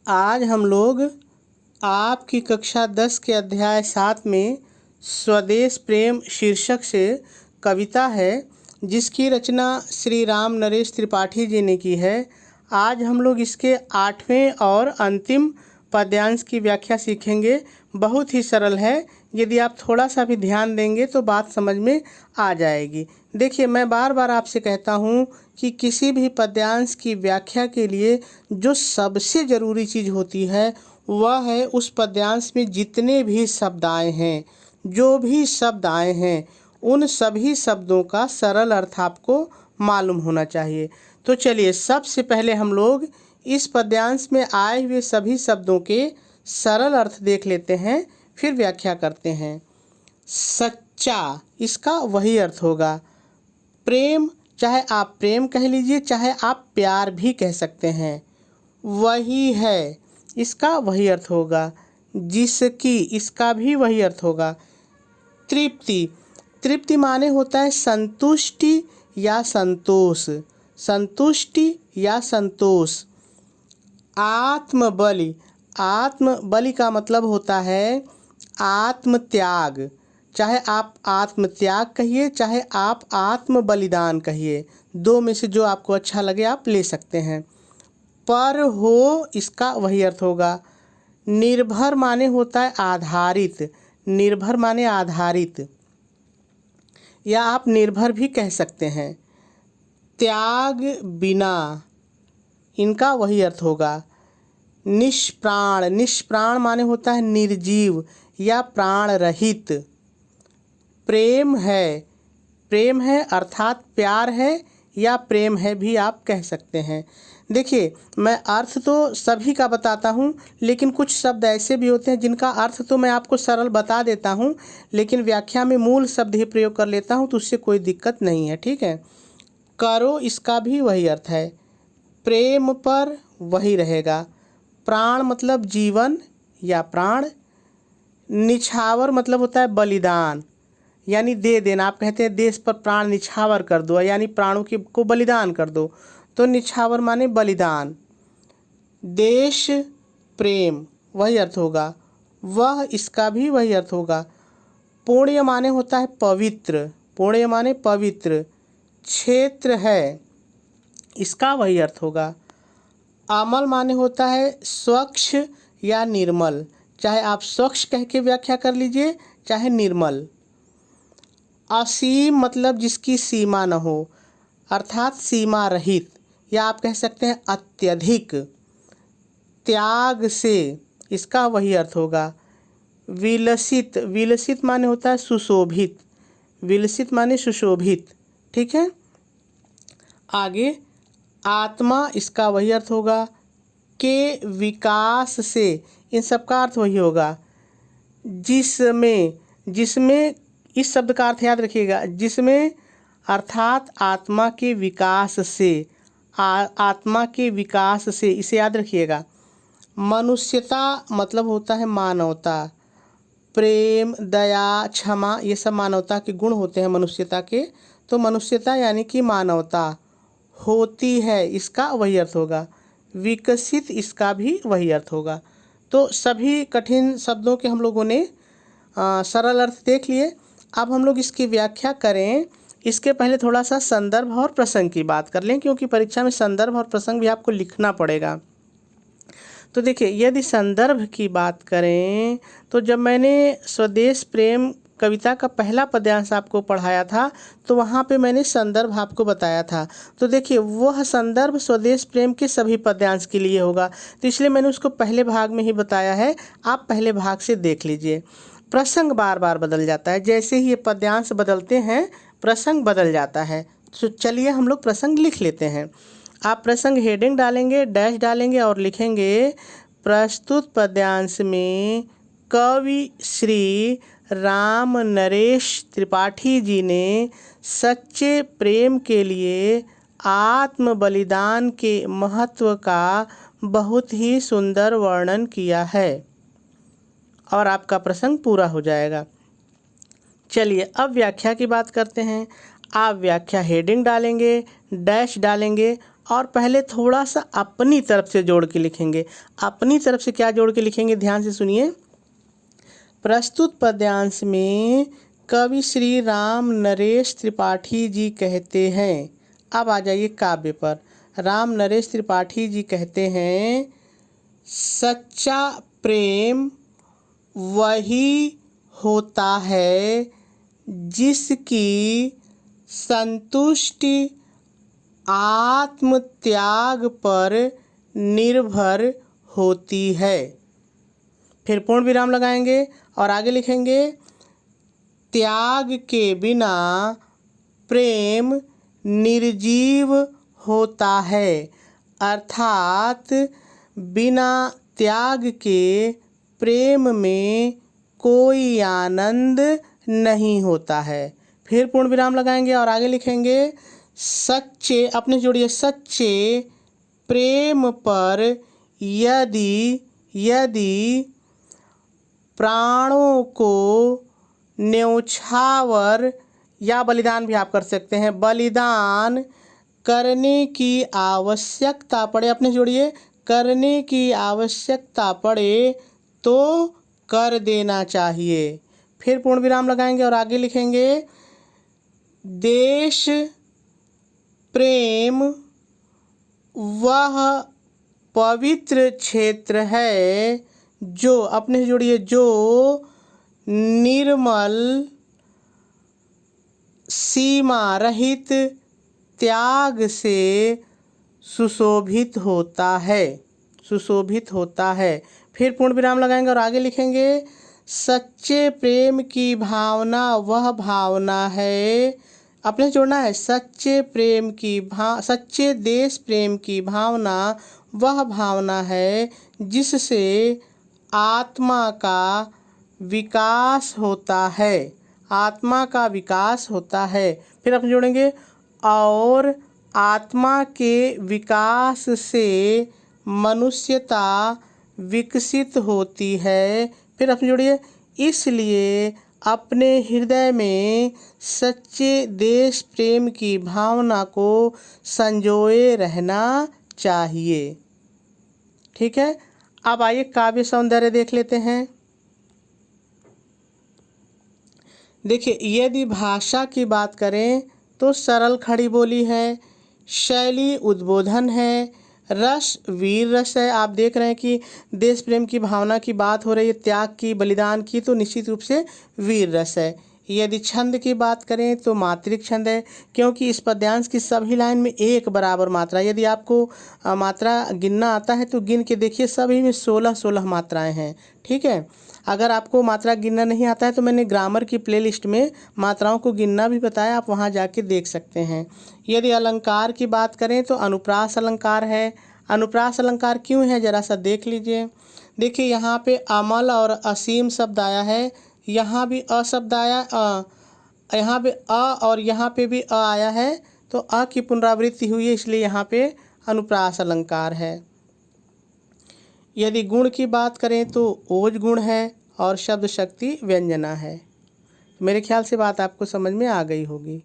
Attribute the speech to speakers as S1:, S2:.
S1: आज हम लोग आपकी कक्षा 10 के अध्याय 7 में स्वदेश प्रेम शीर्षक से कविता है जिसकी रचना श्री राम नरेश त्रिपाठी जी ने की है। आज हम लोग इसके 8वें और अंतिम पद्यांश की व्याख्या सीखेंगे। बहुत ही सरल है, यदि आप थोड़ा सा भी ध्यान देंगे तो बात समझ में आ जाएगी। देखिए, मैं बार बार आपसे कहता हूँ कि किसी भी पद्यांश की व्याख्या के लिए जो सबसे ज़रूरी चीज़ होती है वह है उस पद्यांश में जितने भी शब्द आए हैं, जो भी शब्द आए हैं, उन सभी शब्दों का सरल अर्थ आपको मालूम होना चाहिए। तो चलिए, सबसे पहले हम लोग इस पद्यांश में आए हुए सभी शब्दों के सरल अर्थ देख लेते हैं, फिर व्याख्या करते हैं। सच्चा, इसका वही अर्थ होगा। प्रेम, चाहे आप प्रेम कह लीजिए, चाहे आप प्यार भी कह सकते हैं। वही है, इसका वही अर्थ होगा। जिसकी, इसका भी वही अर्थ होगा। तृप्ति, तृप्ति माने होता है संतुष्टि या संतोष, संतुष्टि या संतोष। आत्मबलि, आत्मबलि का मतलब होता है आत्मत्याग, चाहे आप आत्मत्याग कहिए, चाहे आप आत्म बलिदान कहिए, दो में से जो आपको अच्छा लगे आप ले सकते हैं। पर हो, इसका वही अर्थ होगा। निर्भर माने होता है आधारित, निर्भर माने आधारित, या आप निर्भर भी कह सकते हैं। त्याग बिना, इनका वही अर्थ होगा। निष्प्राण, निष्प्राण माने होता है निर्जीव या प्राण रहित। प्रेम है, प्रेम है अर्थात प्यार है या प्रेम है भी आप कह सकते हैं। देखिए, मैं अर्थ तो सभी का बताता हूँ, लेकिन कुछ शब्द ऐसे भी होते हैं जिनका अर्थ तो मैं आपको सरल बता देता हूँ, लेकिन व्याख्या में मूल शब्द ही प्रयोग कर लेता हूँ, तो उससे कोई दिक्कत नहीं है, ठीक है। करो, इसका भी वही अर्थ है। प्रेम पर वही रहेगा। प्राण मतलब जीवन या प्राण। निछावर मतलब होता है बलिदान, यानी दे देना। आप कहते हैं देश पर प्राण निछावर कर दो, यानी प्राणों को बलिदान कर दो, तो निछावर माने बलिदान। देश प्रेम, वही अर्थ होगा। वह, इसका भी वही अर्थ होगा। पुण्य माने होता है पवित्र, पुण्य माने पवित्र। क्षेत्र है, इसका वही अर्थ होगा। अमल माने होता है स्वच्छ या निर्मल, चाहे आप स्वच्छ कह के व्याख्या कर लीजिए, चाहे निर्मल। असीम मतलब जिसकी सीमा न हो, अर्थात सीमा रहित, या आप कह सकते हैं अत्यधिक। त्याग से, इसका वही अर्थ होगा। विलसित, विलसित माने होता है सुशोभित, विलसित माने सुशोभित, ठीक है। आगे आत्मा, इसका वही अर्थ होगा। के विकास से, इन सब का अर्थ वही होगा। जिसमें, जिसमें, इस शब्द का अर्थ याद रखिएगा। जिसमें अर्थात आत्मा के विकास से, आत्मा के विकास से, इसे याद रखिएगा। मनुष्यता मतलब होता है मानवता। प्रेम, दया, क्षमा, ये सब मानवता के गुण होते हैं मनुष्यता के, तो मनुष्यता यानी कि मानवता होती है, इसका वही अर्थ होगा। विकसित, इसका भी वही अर्थ होगा। तो सभी कठिन शब्दों के हम लोगों ने सरल अर्थ देख लिए। अब हम लोग इसकी व्याख्या करें, इसके पहले थोड़ा सा संदर्भ और प्रसंग की बात कर लें, क्योंकि परीक्षा में संदर्भ और प्रसंग भी आपको लिखना पड़ेगा। तो देखिए, यदि संदर्भ की बात करें तो जब मैंने स्वदेश प्रेम कविता का पहला पद्यांश आपको पढ़ाया था तो वहाँ पे मैंने संदर्भ आपको बताया था। तो देखिए, वह संदर्भ स्वदेश प्रेम के सभी पद्यांश के लिए होगा, तो इसलिए मैंने उसको पहले भाग में ही बताया है। आप पहले भाग से देख लीजिए। प्रसंग बार बार बदल जाता है, जैसे ही ये पद्यांश बदलते हैं प्रसंग बदल जाता है। तो चलिए हम लोग प्रसंग लिख लेते हैं। आप प्रसंग हेडिंग डालेंगे, डैश डालेंगे और लिखेंगे प्रस्तुत पद्यांश में कवि श्री राम नरेश त्रिपाठी जी ने सच्चे प्रेम के लिए आत्म बलिदान के महत्व का बहुत ही सुंदर वर्णन किया है, और आपका प्रसंग पूरा हो जाएगा। चलिए अब व्याख्या की बात करते हैं। आप व्याख्या हेडिंग डालेंगे, डैश डालेंगे और पहले थोड़ा सा अपनी तरफ से जोड़ के लिखेंगे। अपनी तरफ से क्या जोड़ के लिखेंगे, ध्यान से सुनिए। प्रस्तुत पद्यांश में कवि श्री राम नरेश त्रिपाठी जी कहते हैं। अब आ जाइए काव्य पर। राम नरेश त्रिपाठी जी कहते हैं, सच्चा प्रेम वही होता है जिसकी संतुष्टि आत्म त्याग पर निर्भर होती है। फिर पूर्ण विराम लगाएंगे और आगे लिखेंगे, त्याग के बिना प्रेम निर्जीव होता है, अर्थात बिना त्याग के प्रेम में कोई आनंद नहीं होता है। फिर पूर्ण विराम लगाएंगे और आगे लिखेंगे, सच्चे, अपने जोड़िए, सच्चे प्रेम पर यदि प्राणों को न्यौछावर या बलिदान भी आप कर सकते हैं, बलिदान करने की आवश्यकता पड़े, अपने जोड़िए, करने की आवश्यकता पड़े तो कर देना चाहिए। फिर पूर्ण विराम लगाएंगे और आगे लिखेंगे, देश प्रेम वह पवित्र क्षेत्र है जो, अपने जोड़िए, जो निर्मल सीमा रहित त्याग से सुशोभित होता है। फिर पूर्ण विराम लगाएंगे और आगे लिखेंगे, सच्चे प्रेम की भावना वह भावना है, अपने जोड़ना है, सच्चे देश प्रेम की भावना वह भावना है जिससे आत्मा का विकास होता है, फिर अपने जोड़ेंगे, और आत्मा के विकास से मनुष्यता विकसित होती है। फिर अपने जोड़िए, इसलिए अपने हृदय में सच्चे देश प्रेम की भावना को संजोए रहना चाहिए। ठीक है, अब आइए काव्य सौंदर्य देख लेते हैं। देखिए, यदि भाषा की बात करें तो सरल खड़ी बोली है, शैली उद्बोधन है, रस वीर रस है। आप देख रहे हैं कि देश प्रेम की भावना की बात हो रही है, त्याग की, बलिदान की, तो निश्चित रूप से वीर रस है। यदि छंद की बात करें तो मात्रिक छंद है, क्योंकि इस पद्यांश की सभी लाइन में एक बराबर मात्रा। यदि आपको मात्रा गिनना आता है तो गिन के देखिए, सभी में 16-16 मात्राएं हैं। ठीक है, अगर आपको मात्रा गिनना नहीं आता है तो मैंने ग्रामर की प्लेलिस्ट में मात्राओं को गिनना भी बताया, आप वहां जाके देख सकते हैं। यदि अलंकार की बात करें तो अनुप्रास अलंकार है। अनुप्रास अलंकार क्यों है, जरा सा देख लीजिए। देखिए, यहाँ पे अमल और असीम शब्द आया है, यहाँ भी अ शब्द आया, यहाँ पे अ और यहाँ पे भी अ आया है, तो अ की पुनरावृत्ति हुई है, इसलिए यहाँ पे अनुप्रास अलंकार है। यदि गुण की बात करें तो ओज गुण है और शब्द शक्ति व्यंजना है। मेरे ख्याल से बात आपको समझ में आ गई होगी।